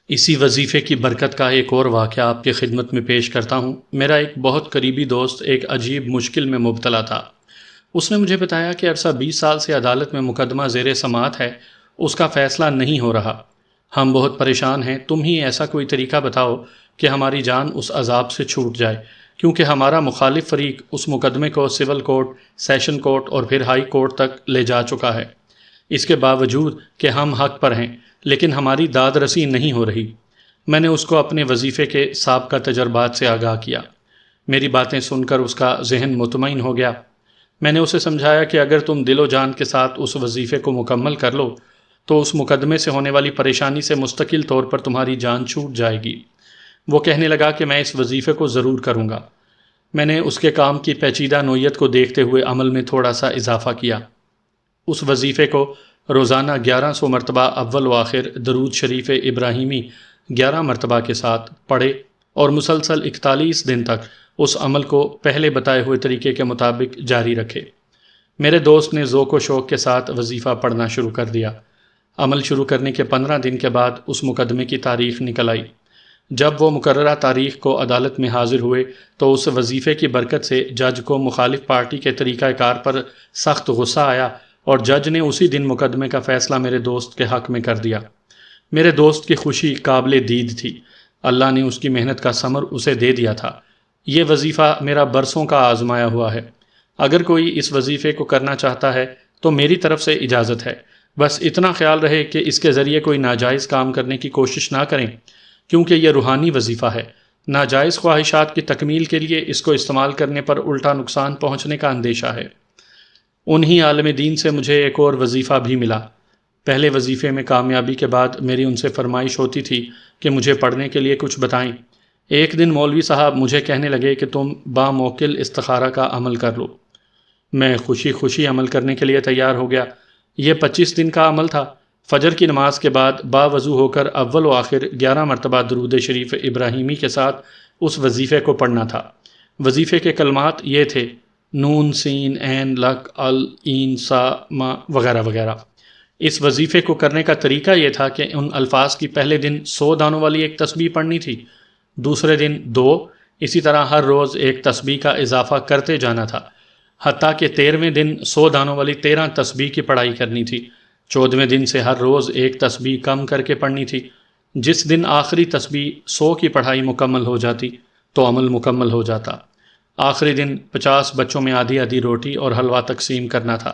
اسی وظیفے کی برکت کا ایک اور واقعہ آپ کی خدمت میں پیش کرتا ہوں۔ میرا ایک بہت قریبی دوست ایک عجیب مشکل میں مبتلا تھا۔ اس نے مجھے بتایا کہ عرصہ 20 سال سے عدالت میں مقدمہ زیر سماعت ہے، اس کا فیصلہ نہیں ہو رہا۔ ہم بہت پریشان ہیں، تم ہی ایسا کوئی طریقہ بتاؤ کہ ہماری جان اس عذاب سے چھوٹ جائے، کیونکہ ہمارا مخالف فریق اس مقدمے کو سول کورٹ، سیشن کورٹ اور پھر ہائی کورٹ تک لے جا چکا ہے۔ اس کے باوجود کہ ہم حق پر ہیں، لیکن ہماری داد رسی نہیں ہو رہی۔ میں نے اس کو اپنے وظیفے کے سابقہ تجربات سے آگاہ کیا۔ میری باتیں سن کر اس کا ذہن مطمئن ہو گیا۔ میں نے اسے سمجھایا کہ اگر تم دل و جان کے ساتھ اس وظیفے کو مکمل کر لو تو اس مقدمے سے ہونے والی پریشانی سے مستقل طور پر تمہاری جان چھوٹ جائے گی۔ وہ کہنے لگا کہ میں اس وظیفے کو ضرور کروں گا۔ میں نے اس کے کام کی پیچیدہ نوعیت کو دیکھتے ہوئے عمل میں تھوڑا سا اضافہ کیا۔ اس وظیفے کو روزانہ 1100 مرتبہ اول و آخر درود شریف ابراہیمی 11 مرتبہ کے ساتھ پڑھے اور مسلسل 41 دن تک اس عمل کو پہلے بتائے ہوئے طریقے کے مطابق جاری رکھے۔ میرے دوست نے ذوق و شوق کے ساتھ وظیفہ پڑھنا شروع کر دیا۔ عمل شروع کرنے کے 15 دن کے بعد اس مقدمے کی تاریخ نکل آئی۔ جب وہ مقررہ تاریخ کو عدالت میں حاضر ہوئے تو اس وظیفے کی برکت سے جج کو مخالف پارٹی کے طریقہ کار پر سخت غصہ آیا اور جج نے اسی دن مقدمے کا فیصلہ میرے دوست کے حق میں کر دیا۔ میرے دوست کی خوشی قابل دید تھی۔ اللہ نے اس کی محنت کا ثمر اسے دے دیا تھا۔ یہ وظیفہ میرا برسوں کا آزمایا ہوا ہے۔ اگر کوئی اس وظیفے کو کرنا چاہتا ہے تو میری طرف سے اجازت ہے، بس اتنا خیال رہے کہ اس کے ذریعے کوئی ناجائز کام کرنے کی کوشش نہ کریں، کیونکہ یہ روحانی وظیفہ ہے۔ ناجائز خواہشات کی تکمیل کے لیے اس کو استعمال کرنے پر الٹا نقصان پہنچنے کا اندیشہ ہے۔ انہی عالم دین سے مجھے ایک اور وظیفہ بھی ملا۔ پہلے وظیفے میں کامیابی کے بعد میری ان سے فرمائش ہوتی تھی کہ مجھے پڑھنے کے لیے کچھ بتائیں۔ ایک دن مولوی صاحب مجھے کہنے لگے کہ تم باموکل استخارہ کا عمل کر لو۔ میں خوشی خوشی عمل کرنے کے لیے تیار ہو گیا۔ یہ 25 دن کا عمل تھا۔ فجر کی نماز کے بعد باوضو ہو کر اول و آخر 11 مرتبہ درود شریف ابراہیمی کے ساتھ اس وظیفے کو پڑھنا تھا۔ وظیفے کے کلمات یہ تھے: نون سین عین لک ال این سا ما وغیرہ وغیرہ۔ اس وظیفے کو کرنے کا طریقہ یہ تھا کہ ان الفاظ کی پہلے دن 100 دانوں والی ایک تسبیح پڑھنی تھی، دوسرے دن 2، اسی طرح ہر روز ایک تسبیح کا اضافہ کرتے جانا تھا، حتیٰ کہ 13ویں دن 100 دانوں والی 13 تسبیح کی پڑھائی کرنی تھی۔ 14ویں دن سے ہر روز ایک تسبیح کم کر کے پڑھنی تھی۔ جس دن آخری تسبیح 100 کی پڑھائی مکمل ہو جاتی تو عمل مکمل ہو جاتا۔ آخری دن 50 بچوں میں آدھی آدھی روٹی اور حلوہ تقسیم کرنا تھا۔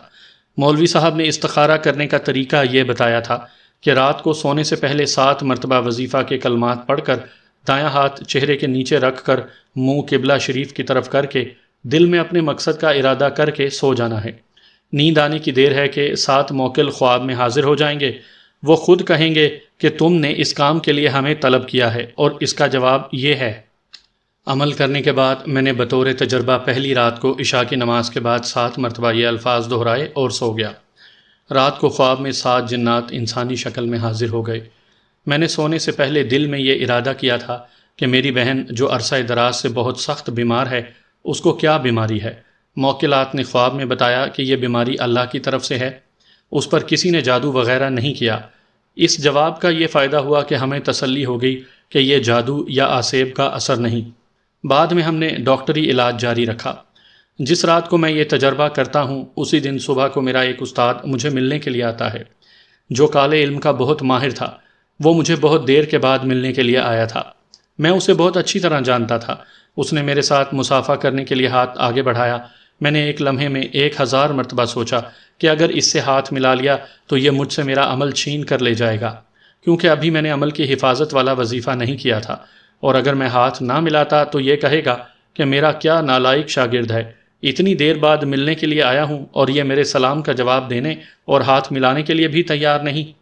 مولوی صاحب نے استخارہ کرنے کا طریقہ یہ بتایا تھا کہ رات کو سونے سے پہلے 7 مرتبہ وظیفہ کے کلمات پڑھ کر دایاں ہاتھ چہرے کے نیچے رکھ کر منہ قبلہ شریف کی طرف کر کے دل میں اپنے مقصد کا ارادہ کر کے سو جانا ہے۔ نیند آنے کی دیر ہے کہ 7 موکل خواب میں حاضر ہو جائیں گے۔ وہ خود کہیں گے کہ تم نے اس کام کے لیے ہمیں طلب کیا ہے اور اس کا جواب یہ ہے۔ عمل کرنے کے بعد میں نے بطور تجربہ پہلی رات کو عشاء کی نماز کے بعد 7 مرتبہ یہ الفاظ دہرائے اور سو گیا۔ رات کو خواب میں 7 جنات انسانی شکل میں حاضر ہو گئے۔ میں نے سونے سے پہلے دل میں یہ ارادہ کیا تھا کہ میری بہن جو عرصہ دراز سے بہت سخت بیمار ہے، اس کو کیا بیماری ہے۔ موکلات نے خواب میں بتایا کہ یہ بیماری اللہ کی طرف سے ہے، اس پر کسی نے جادو وغیرہ نہیں کیا۔ اس جواب کا یہ فائدہ ہوا کہ ہمیں تسلی ہو گئی کہ یہ جادو یا آسیب کا اثر نہیں۔ بعد میں ہم نے ڈاکٹری علاج جاری رکھا۔ جس رات کو میں یہ تجربہ کرتا ہوں اسی دن صبح کو میرا ایک استاد مجھے ملنے کے لیے آتا ہے، جو کالے علم کا بہت ماہر تھا۔ وہ مجھے بہت دیر کے بعد ملنے کے لیے آیا تھا۔ میں اسے بہت اچھی طرح جانتا تھا۔ اس نے میرے ساتھ مصافحہ کرنے کے لیے ہاتھ آگے بڑھایا۔ میں نے ایک لمحے میں 1000 مرتبہ سوچا کہ اگر اس سے ہاتھ ملا لیا تو یہ مجھ سے میرا عمل چھین کر لے جائے گا، کیونکہ ابھی میں نے عمل کی حفاظت والا وظیفہ نہیں کیا تھا، اور اگر میں ہاتھ نہ ملاتا تو یہ کہے گا کہ میرا کیا نالائق شاگرد ہے، اتنی دیر بعد ملنے کے لیے آیا ہوں اور یہ میرے سلام کا جواب دینے اور ہاتھ ملانے کے لیے بھی تیار نہیں۔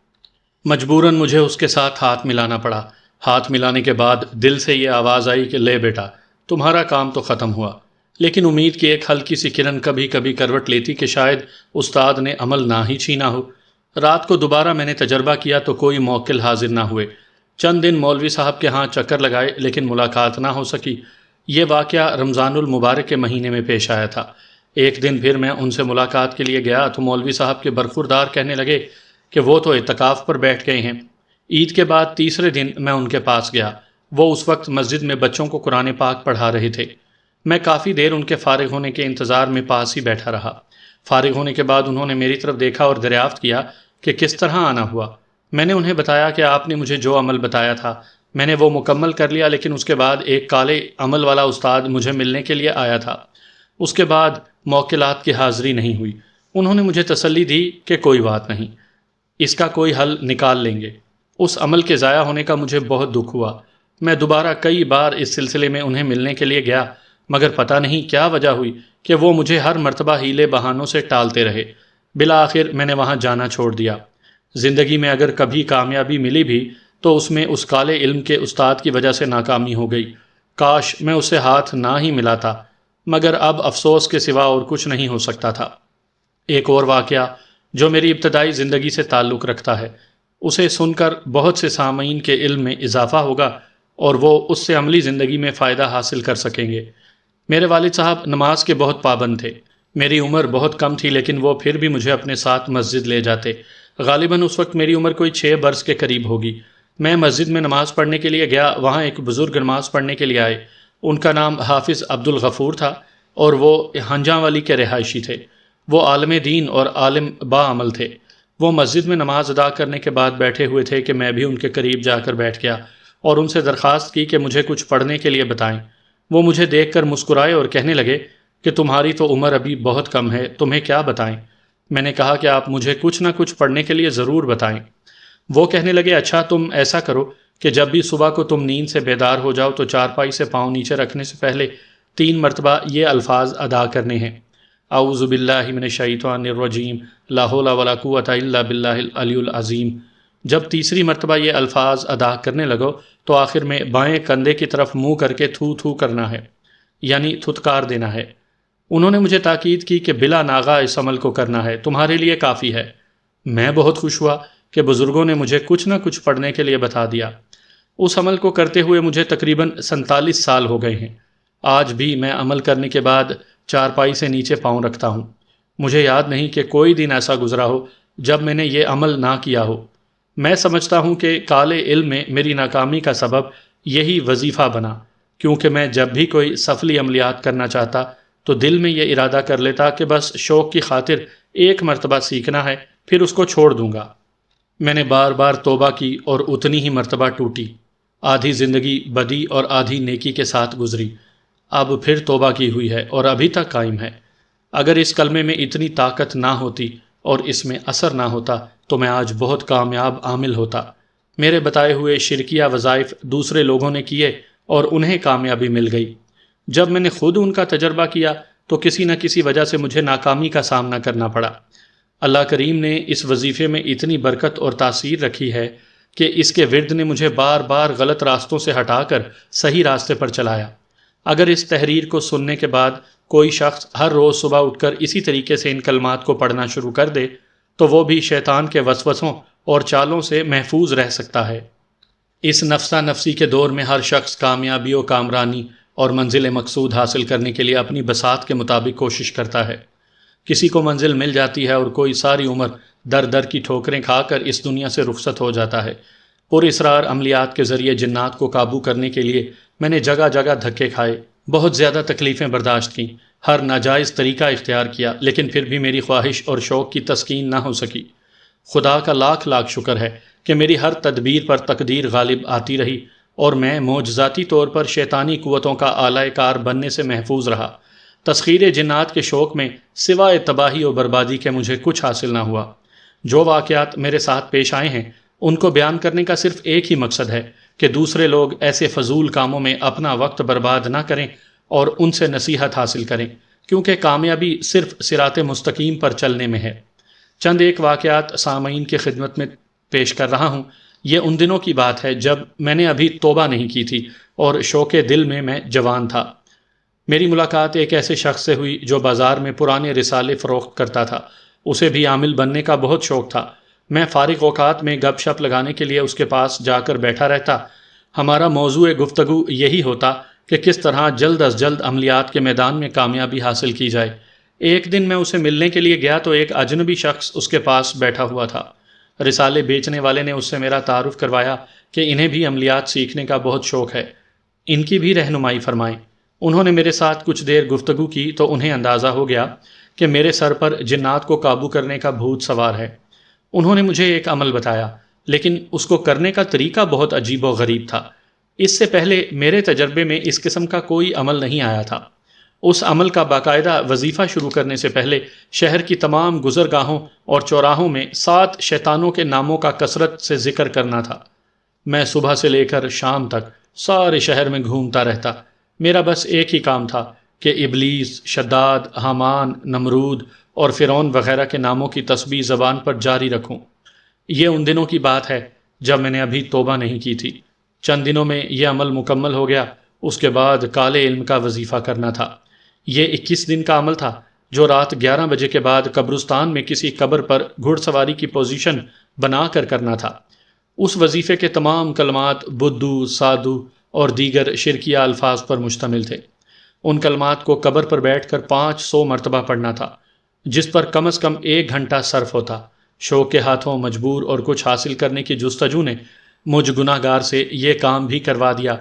مجبوراً مجھے اس کے ساتھ ہاتھ ملانا پڑا۔ ہاتھ ملانے کے بعد دل سے یہ آواز آئی کہ لے بیٹا، تمہارا کام تو ختم ہوا۔ لیکن امید کی ایک ہلکی سی کرن کبھی کبھی کروٹ لیتی کہ شاید استاد نے عمل نہ ہی چھینا ہو۔ رات کو دوبارہ میں نے تجربہ کیا تو کوئی موکل حاضر نہ ہوئے۔ چند دن مولوی صاحب کے ہاں چکر لگائے لیکن ملاقات نہ ہو سکی۔ یہ واقعہ رمضان المبارک کے مہینے میں پیش آیا تھا۔ ایک دن پھر میں ان سے ملاقات کے لیے گیا تو مولوی صاحب کے برخوردار کہنے لگے کہ وہ تو اعتکاف پر بیٹھ گئے ہیں۔ عید کے بعد تیسرے دن میں ان کے پاس گیا۔ وہ اس وقت مسجد میں بچوں کو قرآن پاک پڑھا رہے تھے۔ میں کافی دیر ان کے فارغ ہونے کے انتظار میں پاس ہی بیٹھا رہا۔ فارغ ہونے کے بعد انہوں نے میری طرف دیکھا اور دریافت کیا کہ کس طرح آنا ہوا۔ میں نے انہیں بتایا کہ آپ نے مجھے جو عمل بتایا تھا میں نے وہ مکمل کر لیا، لیکن اس کے بعد ایک کالے عمل والا استاد مجھے ملنے کے لیے آیا تھا۔ اس کے بعد موکلات کی حاضری نہیں ہوئی۔ انہوں نے مجھے تسلی دی کہ کوئی بات نہیں، اس کا کوئی حل نکال لیں گے۔ اس عمل کے ضائع ہونے کا مجھے بہت دکھ ہوا۔ میں دوبارہ کئی بار اس سلسلے میں انہیں ملنے کے لیے گیا، مگر پتہ نہیں کیا وجہ ہوئی کہ وہ مجھے ہر مرتبہ ہیلے بہانوں سے ٹالتے رہے۔ بالآخر میں نے وہاں جانا چھوڑ دیا۔ زندگی میں اگر کبھی کامیابی ملی بھی تو اس میں اس کالے علم کے استاد کی وجہ سے ناکامی ہو گئی۔ کاش میں اسے ہاتھ نہ ہی ملاتا، مگر اب افسوس کے سوا اور کچھ نہیں ہو سکتا تھا۔ ایک اور واقعہ جو میری ابتدائی زندگی سے تعلق رکھتا ہے، اسے سن کر بہت سے سامعین کے علم میں اضافہ ہوگا اور وہ اس سے عملی زندگی میں فائدہ حاصل کر سکیں گے۔ میرے والد صاحب نماز کے بہت پابند تھے۔ میری عمر بہت کم تھی، لیکن وہ پھر بھی مجھے اپنے ساتھ مسجد لے جاتے۔ غالباً اس وقت میری عمر کوئی 6 برس کے قریب ہوگی۔ میں مسجد میں نماز پڑھنے کے لیے گیا۔ وہاں ایک بزرگ نماز پڑھنے کے لیے آئے۔ ان کا نام حافظ عبد الغفور تھا اور وہ ہنجاں والی کے رہائشی تھے۔ وہ عالم دین اور عالم با عمل تھے۔ وہ مسجد میں نماز ادا کرنے کے بعد بیٹھے ہوئے تھے کہ میں بھی ان کے قریب جا کر بیٹھ گیا اور ان سے درخواست کی کہ مجھے کچھ پڑھنے کے لیے بتائیں۔ وہ مجھے دیکھ کر مسکرائے اور کہنے لگے کہ تمہاری تو عمر ابھی بہت کم ہے، تمہیں کیا بتائیں؟ میں نے کہا کہ آپ مجھے کچھ نہ کچھ پڑھنے کے لیے ضرور بتائیں۔ وہ کہنے لگے اچھا تم ایسا کرو کہ جب بھی صبح کو تم نیند سے بیدار ہو جاؤ تو چارپائی سے پاؤں نیچے رکھنے سے پہلے 3 مرتبہ یہ الفاظ ادا کرنے ہیں: اعوذ باللہ من الشیطان الرجیم، لا حول ولا قوۃ الا باللہ العلی العظیم۔ جب تیسری مرتبہ یہ الفاظ ادا کرنے لگو تو آخر میں بائیں کندھے کی طرف منہ کر کے تھو تھو کرنا ہے، یعنی تھتکار دینا ہے۔ انہوں نے مجھے تاکید کی کہ بلا ناغہ اس عمل کو کرنا ہے، تمہارے لیے کافی ہے۔ میں بہت خوش ہوا کہ بزرگوں نے مجھے کچھ نہ کچھ پڑھنے کے لیے بتا دیا۔ اس عمل کو کرتے ہوئے مجھے تقریباً 47 سال ہو گئے ہیں۔ آج بھی میں عمل کرنے کے بعد چارپائی سے نیچے پاؤں رکھتا ہوں۔ مجھے یاد نہیں کہ کوئی دن ایسا گزرا ہو جب میں نے یہ عمل نہ کیا ہو۔ میں سمجھتا ہوں کہ کالے علم میں میری ناکامی کا سبب یہی وظیفہ بنا، کیونکہ میں جب بھی کوئی سفلی عملیات کرنا چاہتا تو دل میں یہ ارادہ کر لیتا کہ بس شوق کی خاطر ایک مرتبہ سیکھنا ہے، پھر اس کو چھوڑ دوں گا۔ میں نے بار بار توبہ کی اور اتنی ہی مرتبہ ٹوٹی۔ آدھی زندگی بدی اور آدھی نیکی کے ساتھ گزری۔ اب پھر توبہ کی ہوئی ہے اور ابھی تک قائم ہے۔ اگر اس کلمے میں اتنی طاقت نہ ہوتی اور اس میں اثر نہ ہوتا تو میں آج بہت کامیاب عامل ہوتا۔ میرے بتائے ہوئے شرکیہ وظائف دوسرے لوگوں نے کیے اور انہیں کامیابی مل گئی۔ جب میں نے خود ان کا تجربہ کیا تو کسی نہ کسی وجہ سے مجھے ناکامی کا سامنا کرنا پڑا۔ اللہ کریم نے اس وظیفے میں اتنی برکت اور تاثیر رکھی ہے کہ اس کے ورد نے مجھے بار بار غلط راستوں سے ہٹا کر صحیح راستے پر چلایا۔ اگر اس تحریر کو سننے کے بعد کوئی شخص ہر روز صبح اٹھ کر اسی طریقے سے ان کلمات کو پڑھنا شروع کر دے تو وہ بھی شیطان کے وسوسوں اور چالوں سے محفوظ رہ سکتا ہے۔ اس نفسا نفسی کے دور میں ہر شخص کامیابی و کامرانی اور منزل مقصود حاصل کرنے کے لیے اپنی بساط کے مطابق کوشش کرتا ہے۔ کسی کو منزل مل جاتی ہے اور کوئی ساری عمر در در کی ٹھوکریں کھا کر اس دنیا سے رخصت ہو جاتا ہے۔ پر اسرار عملیات کے ذریعے جنات کو قابو کرنے کے لیے میں نے جگہ جگہ دھکے کھائے، بہت زیادہ تکلیفیں برداشت کیں، ہر ناجائز طریقہ اختیار کیا، لیکن پھر بھی میری خواہش اور شوق کی تسکین نہ ہو سکی۔ خدا کا لاکھ لاکھ شکر ہے کہ میری ہر تدبیر پر تقدیر غالب آتی رہی اور میں معجزاتی طور پر شیطانی قوتوں کا آلۂ کار بننے سے محفوظ رہا۔ تسخیر جنات کے شوق میں سوائے تباہی و بربادی کے مجھے کچھ حاصل نہ ہوا۔ جو واقعات میرے ساتھ پیش آئے ہیں ان کو بیان کرنے کا صرف ایک ہی مقصد ہے کہ دوسرے لوگ ایسے فضول کاموں میں اپنا وقت برباد نہ کریں اور ان سے نصیحت حاصل کریں، کیونکہ کامیابی صرف صراط مستقیم پر چلنے میں ہے۔ چند ایک واقعات سامعین کی خدمت میں پیش کر رہا ہوں۔ یہ ان دنوں کی بات ہے جب میں نے ابھی توبہ نہیں کی تھی اور شوق دل میں جوان تھا۔ میری ملاقات ایک ایسے شخص سے ہوئی جو بازار میں پرانے رسالے فروخت کرتا تھا۔ اسے بھی عامل بننے کا بہت شوق تھا۔ میں فارغ اوقات میں گپ شپ لگانے کے لیے اس کے پاس جا کر بیٹھا رہتا۔ ہمارا موضوع گفتگو یہی ہوتا کہ کس طرح جلد از جلد عملیات کے میدان میں کامیابی حاصل کی جائے۔ ایک دن میں اسے ملنے کے لیے گیا تو ایک اجنبی شخص اس کے پاس بیٹھا ہوا تھا۔ رسالے بیچنے والے نے اس سے میرا تعارف کروایا کہ انہیں بھی عملیات سیکھنے کا بہت شوق ہے، ان کی بھی رہنمائی فرمائیں۔ انہوں نے میرے ساتھ کچھ دیر گفتگو کی تو انہیں اندازہ ہو گیا کہ میرے سر پر جنات کو قابو کرنے کا بھوت سوار ہے۔ انہوں نے مجھے ایک عمل بتایا، لیکن اس کو کرنے کا طریقہ بہت عجیب و غریب تھا۔ اس سے پہلے میرے تجربے میں اس قسم کا کوئی عمل نہیں آیا تھا۔ اس عمل کا باقاعدہ وظیفہ شروع کرنے سے پہلے شہر کی تمام گزرگاہوں اور چوراہوں میں 7 شیطانوں کے ناموں کا کثرت سے ذکر کرنا تھا۔ میں صبح سے لے کر شام تک سارے شہر میں گھومتا رہتا۔ میرا بس ایک ہی کام تھا کہ ابلیس، شداد، حامان، نمرود اور فرعون وغیرہ کے ناموں کی تسبیح زبان پر جاری رکھوں۔ یہ ان دنوں کی بات ہے جب میں نے ابھی توبہ نہیں کی تھی۔ چند دنوں میں یہ عمل مکمل ہو گیا۔ اس کے بعد کالے علم کا وظیفہ کرنا تھا۔ یہ 21 دن کا عمل تھا جو رات 11 بجے کے بعد قبرستان میں کسی قبر پر گھڑ سواری کی پوزیشن بنا کر کرنا تھا۔ اس وظیفے کے تمام کلمات بدھو، سادھو اور دیگر شرکیہ الفاظ پر مشتمل تھے۔ ان کلمات کو قبر پر بیٹھ کر 500 مرتبہ پڑھنا تھا، جس پر کم از کم 1 گھنٹہ صرف ہوتا۔ شوق کے ہاتھوں مجبور اور کچھ حاصل کرنے کی جستجو نے مجھ گناہ گار سے یہ کام بھی کروا دیا۔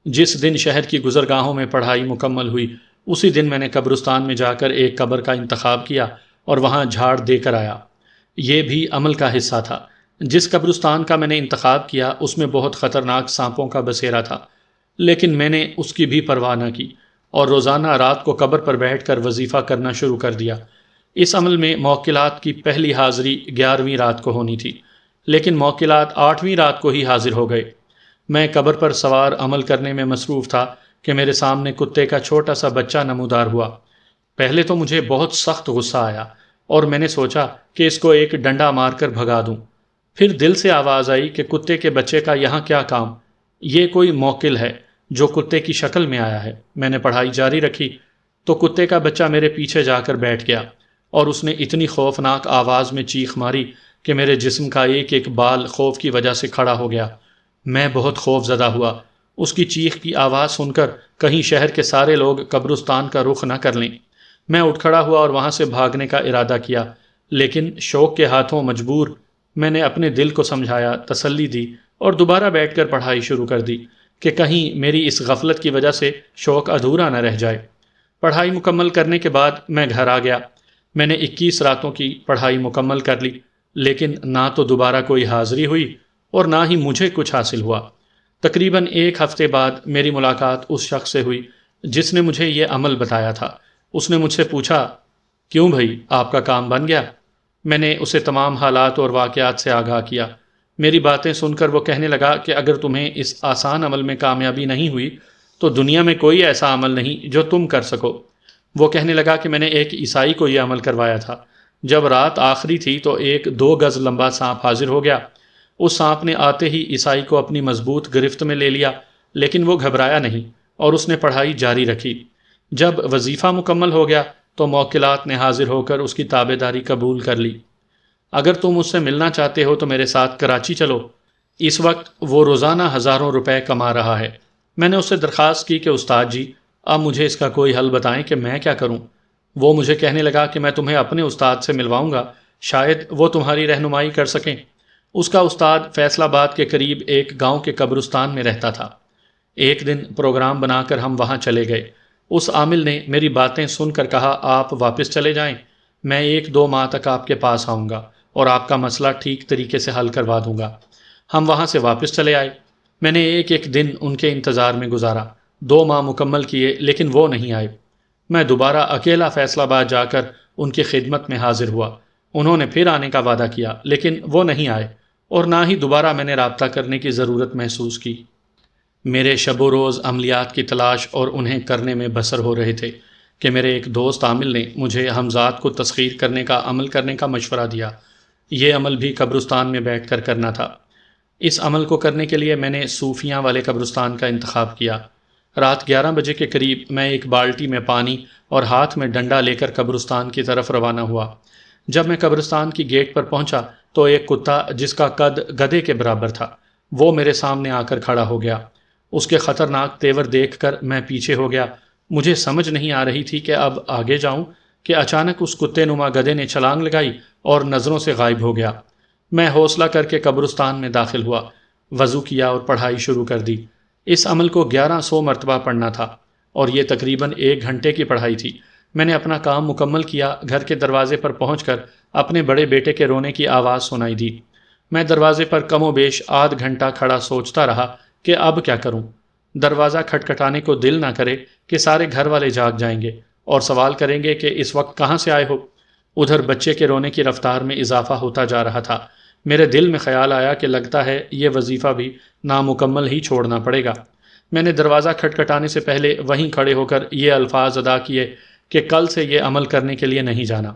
جس دن شہر کی گزرگاہوں میں پڑھائی مکمل ہوئی، اسی دن میں نے قبرستان میں جا کر ایک قبر کا انتخاب کیا اور وہاں جھاڑ دے کر آیا۔ یہ بھی عمل کا حصہ تھا۔ جس قبرستان کا میں نے انتخاب کیا اس میں بہت خطرناک سانپوں کا بسیرا تھا، لیکن میں نے اس کی بھی پرواہ نہ کی اور روزانہ رات کو قبر پر بیٹھ کر وظیفہ کرنا شروع کر دیا۔ اس عمل میں موکلات کی پہلی حاضری 11ویں رات کو ہونی تھی، لیکن موکلات 8ویں رات کو ہی حاضر ہو گئے۔ میں قبر پر سوار عمل کرنے میں مصروف تھا کہ میرے سامنے کتے کا چھوٹا سا بچہ نمودار ہوا۔ پہلے تو مجھے بہت سخت غصہ آیا اور میں نے سوچا کہ اس کو ایک ڈنڈا مار کر بھگا دوں۔ پھر دل سے آواز آئی کہ کتے کے بچے کا یہاں کیا کام؟ یہ کوئی موکل ہے جو کتے کی شکل میں آیا ہے۔ میں نے پڑھائی جاری رکھی تو کتے کا بچہ میرے پیچھے جا کر بیٹھ گیا اور اس نے اتنی خوفناک آواز میں چیخ ماری کہ میرے جسم کا ایک ایک بال خوف کی وجہ سے کھڑا ہو گیا۔ میں بہت خوف زدہ ہوا۔ اس کی چیخ کی آواز سن کر کہیں شہر کے سارے لوگ قبرستان کا رخ نہ کر لیں۔ میں اٹھ کھڑا ہوا اور وہاں سے بھاگنے کا ارادہ کیا، لیکن شوق کے ہاتھوں مجبور میں نے اپنے دل کو سمجھایا، تسلی دی اور دوبارہ بیٹھ کر پڑھائی شروع کر دی کہ کہیں میری اس غفلت کی وجہ سے شوق ادھورا نہ رہ جائے۔ پڑھائی مکمل کرنے کے بعد میں گھر آ گیا۔ میں نے 21 راتوں کی پڑھائی مکمل کر لی، لیکن نہ تو دوبارہ کوئی حاضری ہوئی اور نہ ہی مجھے کچھ حاصل ہوا۔ تقریباً 1 ہفتے بعد میری ملاقات اس شخص سے ہوئی جس نے مجھے یہ عمل بتایا تھا۔ اس نے مجھ سے پوچھا، کیوں بھائی، آپ کا کام بن گیا؟ میں نے اسے تمام حالات اور واقعات سے آگاہ کیا۔ میری باتیں سن کر وہ کہنے لگا کہ اگر تمہیں اس آسان عمل میں کامیابی نہیں ہوئی تو دنیا میں کوئی ایسا عمل نہیں جو تم کر سکو۔ وہ کہنے لگا کہ میں نے ایک عیسائی کو یہ عمل کروایا تھا۔ جب رات آخری تھی تو ایک 2 گز لمبا سانپ حاضر ہو گیا۔ اس سانپ نے آتے ہی عیسائی کو اپنی مضبوط گرفت میں لے لیا، لیکن وہ گھبرایا نہیں اور اس نے پڑھائی جاری رکھی۔ جب وظیفہ مکمل ہو گیا تو موکلات نے حاضر ہو کر اس کی تابعداری قبول کر لی۔ اگر تم اس سے ملنا چاہتے ہو تو میرے ساتھ کراچی چلو۔ اس وقت وہ روزانہ ہزاروں روپے کما رہا ہے۔ میں نے اس سے درخواست کی کہ استاد جی، اب مجھے اس کا کوئی حل بتائیں کہ میں کیا کروں۔ وہ مجھے کہنے لگا کہ میں تمہیں اپنے استاد سے ملواؤں گا، شاید وہ تمہاری رہنمائی کر سکیں۔ اس کا استاد فیصل آباد کے قریب ایک گاؤں کے قبرستان میں رہتا تھا۔ ایک دن پروگرام بنا کر ہم وہاں چلے گئے۔ اس عامل نے میری باتیں سن کر کہا، آپ واپس چلے جائیں، میں 1-2 ماہ تک آپ کے پاس آؤں گا اور آپ کا مسئلہ ٹھیک طریقے سے حل کروا دوں گا۔ ہم وہاں سے واپس چلے آئے۔ میں نے ایک ایک دن ان کے انتظار میں گزارا۔ 2 ماہ مکمل کیے لیکن وہ نہیں آئے۔ میں دوبارہ اکیلا فیصل آباد جا کر ان کی خدمت میں حاضر ہوا۔ انہوں نے پھر آنے کا وعدہ کیا لیکن وہ نہیں آئے اور نہ ہی دوبارہ میں نے رابطہ کرنے کی ضرورت محسوس کی۔ میرے شب و روز عملیات کی تلاش اور انہیں کرنے میں بسر ہو رہے تھے کہ میرے ایک دوست عامل نے مجھے حمزات کو تسخیر کرنے کا عمل کرنے کا مشورہ دیا۔ یہ عمل بھی قبرستان میں بیٹھ کر کرنا تھا۔ اس عمل کو کرنے کے لیے میں نے صوفیاں والے قبرستان کا انتخاب کیا۔ رات 11 بجے کے قریب میں ایک بالٹی میں پانی اور ہاتھ میں ڈنڈا لے کر قبرستان کی طرف روانہ ہوا۔ جب میں قبرستان کی گیٹ پر پہنچا تو ایک کتا جس کا قد گدھے کے برابر تھا وہ میرے سامنے آ کر کھڑا ہو گیا۔ اس کے خطرناک تیور دیکھ کر میں پیچھے ہو گیا۔ مجھے سمجھ نہیں آ رہی تھی کہ اب آگے جاؤں کہ اچانک اس کتے نما گدھے نے چھلانگ لگائی اور نظروں سے غائب ہو گیا۔ میں حوصلہ کر کے قبرستان میں داخل ہوا، وضو کیا اور پڑھائی شروع کر دی۔ اس عمل کو 1100 مرتبہ پڑھنا تھا اور یہ تقریباً 1 گھنٹے کی پڑھائی تھی۔ میں نے اپنا کام مکمل کیا، گھر کے دروازے پر پہنچ کر اپنے بڑے بیٹے کے رونے کی آواز سنائی دی۔ میں دروازے پر کم و بیش آدھ گھنٹہ کھڑا سوچتا رہا کہ اب کیا کروں۔ دروازہ کھٹکھٹانے کو دل نہ کرے کہ سارے گھر والے جاگ جائیں گے اور سوال کریں گے کہ اس وقت کہاں سے آئے ہو۔ ادھر بچے کے رونے کی رفتار میں اضافہ ہوتا جا رہا تھا۔ میرے دل میں خیال آیا کہ لگتا ہے یہ وظیفہ بھی نامکمل ہی چھوڑنا پڑے گا۔ میں نے دروازہ کھٹکھٹانے سے پہلے وہیں کھڑے ہو کر یہ الفاظ ادا کیے کہ کل سے یہ عمل کرنے کے لیے نہیں جانا۔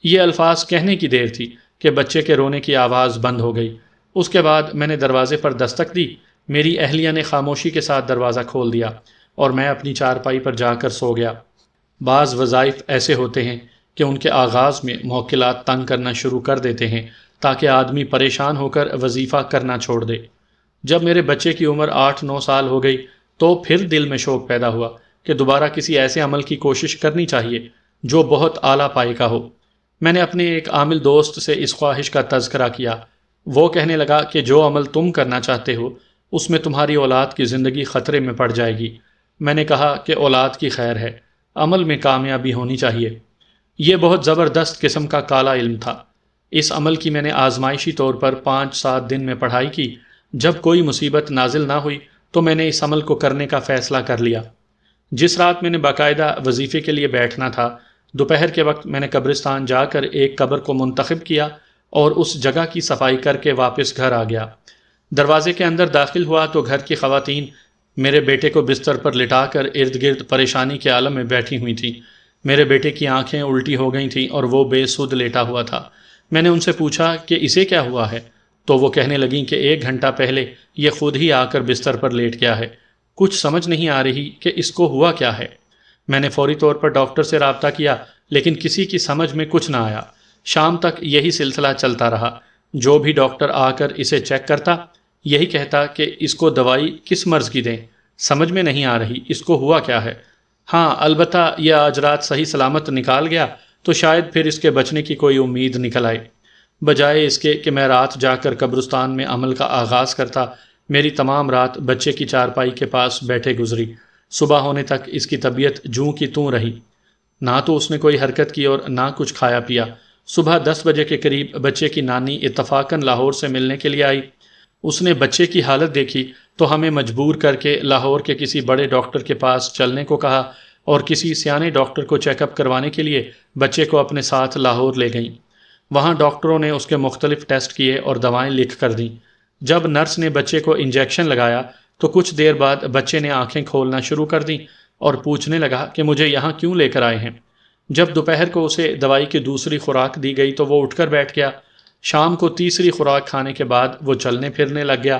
یہ الفاظ کہنے کی دیر تھی کہ بچے کے رونے کی آواز بند ہو گئی۔ اس کے بعد میں نے دروازے پر دستک دی۔ میری اہلیہ نے خاموشی کے ساتھ دروازہ کھول دیا اور میں اپنی چارپائی پر جا کر سو گیا۔ بعض وظائف ایسے ہوتے ہیں کہ ان کے آغاز میں موکلات تنگ کرنا شروع کر دیتے ہیں تاکہ آدمی پریشان ہو کر وظیفہ کرنا چھوڑ دے۔ جب میرے بچے کی عمر 8-9 سال ہو گئی تو پھر دل میں شوق پیدا ہوا کہ دوبارہ کسی ایسے عمل کی کوشش کرنی چاہیے جو بہت اعلیٰ پائے کا ہو۔ میں نے اپنے ایک عامل دوست سے اس خواہش کا تذکرہ کیا۔ وہ کہنے لگا کہ جو عمل تم کرنا چاہتے ہو اس میں تمہاری اولاد کی زندگی خطرے میں پڑ جائے گی۔ میں نے کہا کہ اولاد کی خیر ہے، عمل میں کامیابی ہونی چاہیے۔ یہ بہت زبردست قسم کا کالا علم تھا۔ اس عمل کی میں نے آزمائشی طور پر 5-7 دن میں پڑھائی کی۔ جب کوئی مصیبت نازل نہ ہوئی تو میں نے اس عمل کو کرنے کا فیصلہ کر لیا۔ جس رات میں نے باقاعدہ وظیفے کے لیے بیٹھنا تھا، دوپہر کے وقت میں نے قبرستان جا کر ایک قبر کو منتخب کیا اور اس جگہ کی صفائی کر کے واپس گھر آ گیا۔ دروازے کے اندر داخل ہوا تو گھر کی خواتین میرے بیٹے کو بستر پر لٹا کر ارد گرد پریشانی کے عالم میں بیٹھی ہوئی تھیں۔ میرے بیٹے کی آنکھیں الٹی ہو گئی تھیں اور وہ بے سدھ لیٹا ہوا تھا۔ میں نے ان سے پوچھا کہ اسے کیا ہوا ہے، تو وہ کہنے لگیں کہ 1 گھنٹہ پہلے یہ خود ہی آ کر بستر پر لیٹ گیا ہے، کچھ سمجھ نہیں آ رہی کہ اس کو ہوا کیا ہے۔ میں نے فوری طور پر ڈاکٹر سے رابطہ کیا لیکن کسی کی سمجھ میں کچھ نہ آیا۔ شام تک یہی سلسلہ چلتا رہا۔ جو بھی ڈاکٹر آ کر اسے چیک کرتا یہی کہتا کہ اس کو دوائی کس مرض کی دیں، سمجھ میں نہیں آ رہی اس کو ہوا کیا ہے۔ ہاں البتہ یہ آج رات صحیح سلامت نکال گیا تو شاید پھر اس کے بچنے کی کوئی امید نکل آئے۔ بجائے اس کے کہ میں رات جا کر قبرستان میں عمل کا آغاز کرتا، میری تمام رات بچے کی چارپائی کے پاس بیٹھے گزری۔ صبح ہونے تک اس کی طبیعت جوں کی توں رہی، نہ تو اس نے کوئی حرکت کی اور نہ کچھ کھایا پیا۔ صبح 10 بجے کے قریب بچے کی نانی اتفاقاً لاہور سے ملنے کے لیے آئی۔ اس نے بچے کی حالت دیکھی تو ہمیں مجبور کر کے لاہور کے کسی بڑے ڈاکٹر کے پاس چلنے کو کہا اور کسی سیانے ڈاکٹر کو چیک اپ کروانے کے لیے بچے کو اپنے ساتھ لاہور لے گئیں۔ وہاں ڈاکٹروں نے اس کے مختلف ٹیسٹ کیے اور دوائیں لکھ کر دیں۔ جب نرس نے بچے کو انجیکشن لگایا تو کچھ دیر بعد بچے نے آنکھیں کھولنا شروع کر دیں اور پوچھنے لگا کہ مجھے یہاں کیوں لے کر آئے ہیں۔ جب دوپہر کو اسے دوائی کی دوسری خوراک دی گئی تو وہ اٹھ کر بیٹھ گیا۔ شام کو تیسری خوراک کھانے کے بعد وہ چلنے پھرنے لگ گیا۔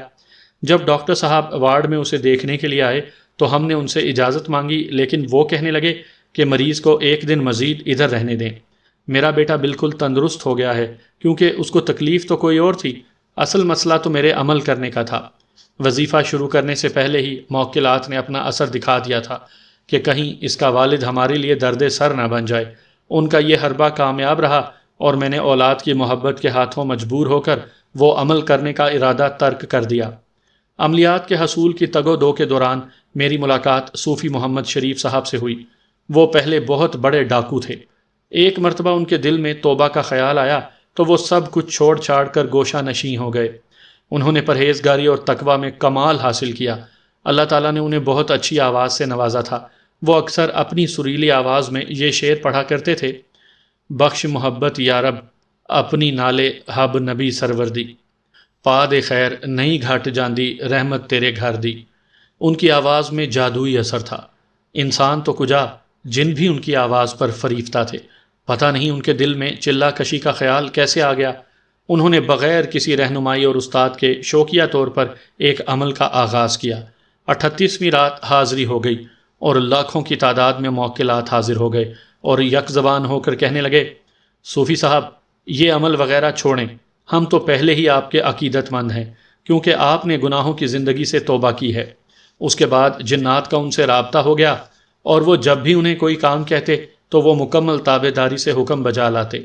جب ڈاکٹر صاحب وارڈ میں اسے دیکھنے کے لیے آئے تو ہم نے ان سے اجازت مانگی لیکن وہ کہنے لگے کہ مریض کو 1 دن مزید ادھر رہنے دیں۔ میرا بیٹا بالکل تندرست ہو گیا ہے کیونکہ اس کو تکلیف تو کوئی اور تھی، اصل مسئلہ تو میرے عمل کرنے کا تھا۔ وظیفہ شروع کرنے سے پہلے ہی موکلات نے اپنا اثر دکھا دیا تھا کہ کہیں اس کا والد ہمارے لیے درد سر نہ بن جائے۔ ان کا یہ حربہ کامیاب رہا اور میں نے اولاد کی محبت کے ہاتھوں مجبور ہو کر وہ عمل کرنے کا ارادہ ترک کر دیا۔ عملیات کے حصول کی تگ و دو کے دوران میری ملاقات صوفی محمد شریف صاحب سے ہوئی۔ وہ پہلے بہت بڑے ڈاکو تھے۔ ایک مرتبہ ان کے دل میں توبہ کا خیال آیا تو وہ سب کچھ چھوڑ چھاڑ کر گوشہ نشیں ہو گئے۔ انہوں نے پرہیزگاری اور تقوی میں کمال حاصل کیا۔ اللہ تعالیٰ نے انہیں بہت اچھی آواز سے نوازا تھا۔ وہ اکثر اپنی سریلی آواز میں یہ شعر پڑھا کرتے تھے: بخش محبت یا رب اپنی نالے حب نبی سروردی، پا دے خیر نہیں گھٹ جاندی رحمت تیرے گھر دی۔ ان کی آواز میں جادوئی اثر تھا۔ انسان تو کجا، جن بھی ان کی آواز پر فریفتہ تھے۔ پتہ نہیں ان کے دل میں چلہ کشی کا خیال کیسے آ گیا۔ انہوں نے بغیر کسی رہنمائی اور استاد کے شوقیہ طور پر ایک عمل کا آغاز کیا۔ 38ویں رات حاضری ہو گئی اور لاکھوں کی تعداد میں موکلات حاضر ہو گئے اور یک زبان ہو کر کہنے لگے: صوفی صاحب یہ عمل وغیرہ چھوڑیں، ہم تو پہلے ہی آپ کے عقیدت مند ہیں کیونکہ آپ نے گناہوں کی زندگی سے توبہ کی ہے۔ اس کے بعد جنات کا ان سے رابطہ ہو گیا اور وہ جب بھی انہیں کوئی کام کہتے تو وہ مکمل تابع داری سے حکم بجا لاتے۔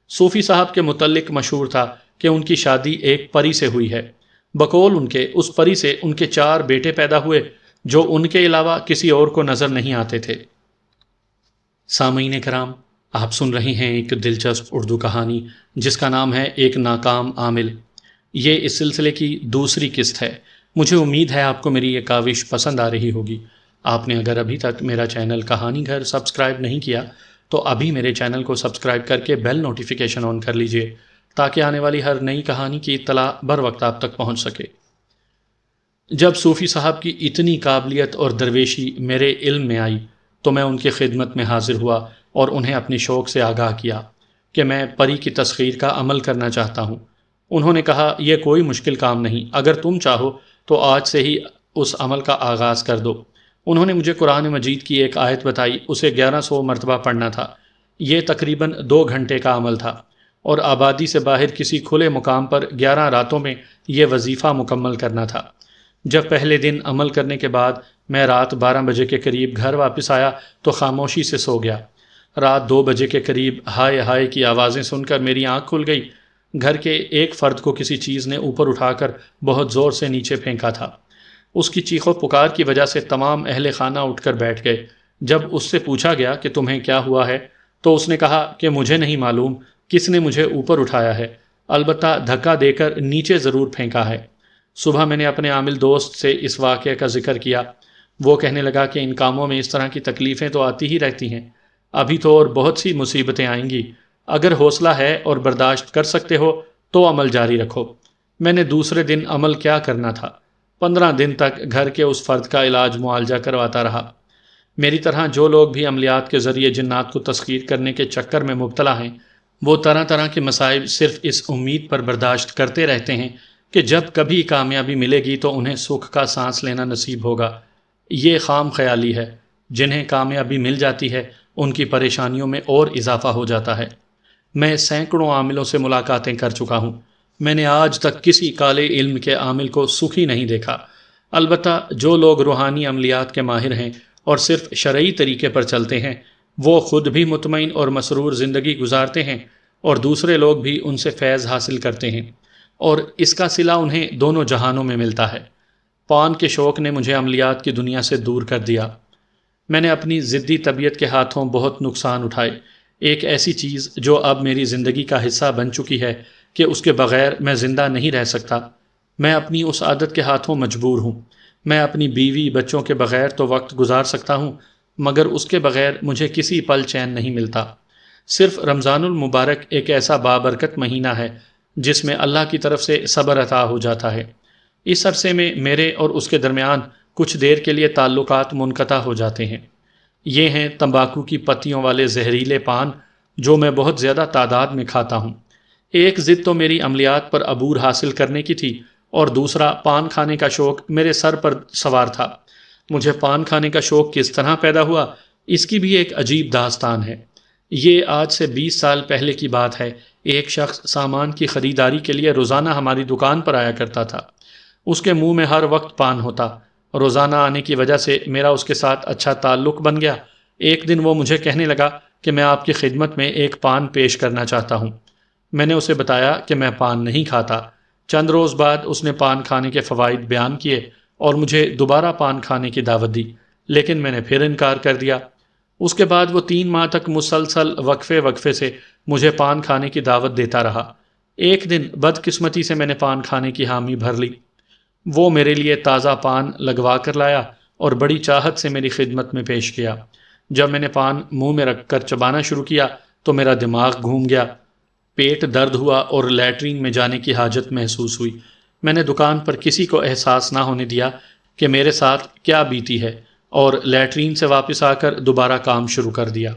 صوفی صاحب کے متعلق مشہور تھا کہ ان کی شادی ایک پری سے ہوئی ہے۔ بقول ان کے اس پری سے ان کے 4 بیٹے پیدا ہوئے جو ان کے علاوہ کسی اور کو نظر نہیں آتے تھے۔ سامعین کرام، آپ سن رہے ہیں ایک دلچسپ اردو کہانی جس کا نام ہے ایک ناکام عامل۔ یہ اس سلسلے کی دوسری قسط ہے۔ مجھے امید ہے آپ کو میری یہ کاوش پسند آ رہی ہوگی۔ آپ نے اگر ابھی تک میرا چینل کہانی گھر سبسکرائب نہیں کیا تو ابھی میرے چینل کو سبسکرائب کر کے بیل نوٹیفیکیشن آن کر لیجئے تاکہ آنے والی ہر نئی کہانی کی اطلاع بر وقت آپ تک پہنچ سکے۔ جب صوفی صاحب کی اتنی قابلیت اور درویشی میرے علم میں آئی تو میں ان کی خدمت میں حاضر ہوا اور انہیں اپنی شوق سے آگاہ کیا کہ میں پری کی تسخیر کا عمل کرنا چاہتا ہوں۔ انہوں نے کہا، یہ کوئی مشکل کام نہیں، اگر تم چاہو تو آج سے ہی اس عمل کا آغاز کر دو۔ انہوں نے مجھے قرآن مجید کی ایک آیت بتائی، اسے 1100 مرتبہ پڑھنا تھا۔ یہ تقریباً 2 گھنٹے کا عمل تھا اور آبادی سے باہر کسی کھلے مقام پر 11 راتوں میں یہ وظیفہ مکمل کرنا تھا۔ جب پہلے دن عمل کرنے کے بعد میں رات 12 بجے کے قریب گھر واپس آیا تو خاموشی سے سو گیا۔ رات 2 بجے کے قریب ہائے ہائے کی آوازیں سن کر میری آنکھ کھل گئی۔ گھر کے ایک فرد کو کسی چیز نے اوپر اٹھا کر بہت زور سے نیچے پھینکا تھا۔ اس کی چیخ و پکار کی وجہ سے تمام اہل خانہ اٹھ کر بیٹھ گئے۔ جب اس سے پوچھا گیا کہ تمہیں کیا ہوا ہے تو اس نے کہا کہ مجھے نہیں معلوم کس نے مجھے اوپر اٹھایا ہے، البتہ دھکا دے کر نیچے ضرور پھینکا ہے۔ صبح میں نے اپنے عامل دوست سے اس واقعے کا ذکر کیا۔ وہ کہنے لگا کہ ان کاموں میں اس طرح کی تکلیفیں تو آتی ہی رہتی ہیں، ابھی تو اور بہت سی مصیبتیں آئیں گی۔ اگر حوصلہ ہے اور برداشت کر سکتے ہو تو عمل جاری رکھو۔ میں نے دوسرے دن عمل کیا کرنا تھا، 15 دن تک گھر کے اس فرد کا علاج معالجہ کرواتا رہا۔ میری طرح جو لوگ بھی عملیات کے ذریعے جنات کو تسخیر کرنے کے چکر میں مبتلا ہیں، وہ طرح طرح کے مصائب صرف اس امید پر برداشت کرتے رہتے ہیں کہ جب کبھی کامیابی ملے گی تو انہیں سکھ کا سانس لینا نصیب ہوگا۔ یہ خام خیالی ہے۔ جنہیں کامیابی مل جاتی ہے ان کی پریشانیوں میں اور اضافہ ہو جاتا ہے۔ میں سینکڑوں عاملوں سے ملاقاتیں کر چکا ہوں، میں نے آج تک کسی کالے علم کے عامل کو سکھی نہیں دیکھا۔ البتہ جو لوگ روحانی عملیات کے ماہر ہیں اور صرف شرعی طریقے پر چلتے ہیں، وہ خود بھی مطمئن اور مسرور زندگی گزارتے ہیں اور دوسرے لوگ بھی ان سے فیض حاصل کرتے ہیں، اور اس کا صلہ انہیں دونوں جہانوں میں ملتا ہے۔ پان کے شوق نے مجھے عملیات کی دنیا سے دور کر دیا۔ میں نے اپنی ضدی طبیعت کے ہاتھوں بہت نقصان اٹھائے۔ ایک ایسی چیز جو اب میری زندگی کا حصہ بن چکی ہے کہ اس کے بغیر میں زندہ نہیں رہ سکتا۔ میں اپنی اس عادت کے ہاتھوں مجبور ہوں۔ میں اپنی بیوی بچوں کے بغیر تو وقت گزار سکتا ہوں، مگر اس کے بغیر مجھے کسی پل چین نہیں ملتا۔ صرف رمضان المبارک ایک ایسا بابرکت مہینہ ہے جس میں اللہ کی طرف سے صبر عطا ہو جاتا ہے۔ اس عرصے میں میرے اور اس کے درمیان کچھ دیر کے لیے تعلقات منقطع ہو جاتے ہیں۔ یہ ہیں تمباکو کی پتیوں والے زہریلے پان جو میں بہت زیادہ تعداد میں کھاتا ہوں۔ ایک ضد تو میری عملیات پر عبور حاصل کرنے کی تھی اور دوسرا پان کھانے کا شوق میرے سر پر سوار تھا۔ مجھے پان کھانے کا شوق کس طرح پیدا ہوا، اس کی بھی ایک عجیب داستان ہے۔ یہ آج سے 20 سال پہلے کی بات ہے۔ ایک شخص سامان کی خریداری کے لیے روزانہ ہماری دکان پر آیا کرتا تھا۔ اس کے منہ میں ہر وقت پان ہوتا۔ روزانہ آنے کی وجہ سے میرا اس کے ساتھ اچھا تعلق بن گیا۔ ایک دن وہ مجھے کہنے لگا کہ میں آپ کی خدمت میں ایک پان پیش کرنا چاہتا ہوں۔ میں نے اسے بتایا کہ میں پان نہیں کھاتا۔ چند روز بعد اس نے پان کھانے کے فوائد بیان کیے اور مجھے دوبارہ پان کھانے کی دعوت دی، لیکن میں نے پھر انکار کر دیا۔ اس کے بعد وہ 3 ماہ تک مسلسل وقفے سے مجھے پان کھانے کی دعوت دیتا رہا۔ ایک دن بدقسمتی سے میں نے پان کھانے کی حامی بھر لی۔ وہ میرے لیے تازہ پان لگوا کر لایا اور بڑی چاہت سے میری خدمت میں پیش کیا۔ جب میں نے پان منہ میں رکھ کر چبانا شروع کیا تو میرا دماغ گھوم گیا، پیٹ درد ہوا اور لیٹرین میں جانے کی حاجت محسوس ہوئی۔ میں نے دکان پر کسی کو احساس نہ ہونے دیا کہ میرے ساتھ کیا بیتی ہے اور لیٹرین سے واپس آ کر دوبارہ کام شروع کر دیا۔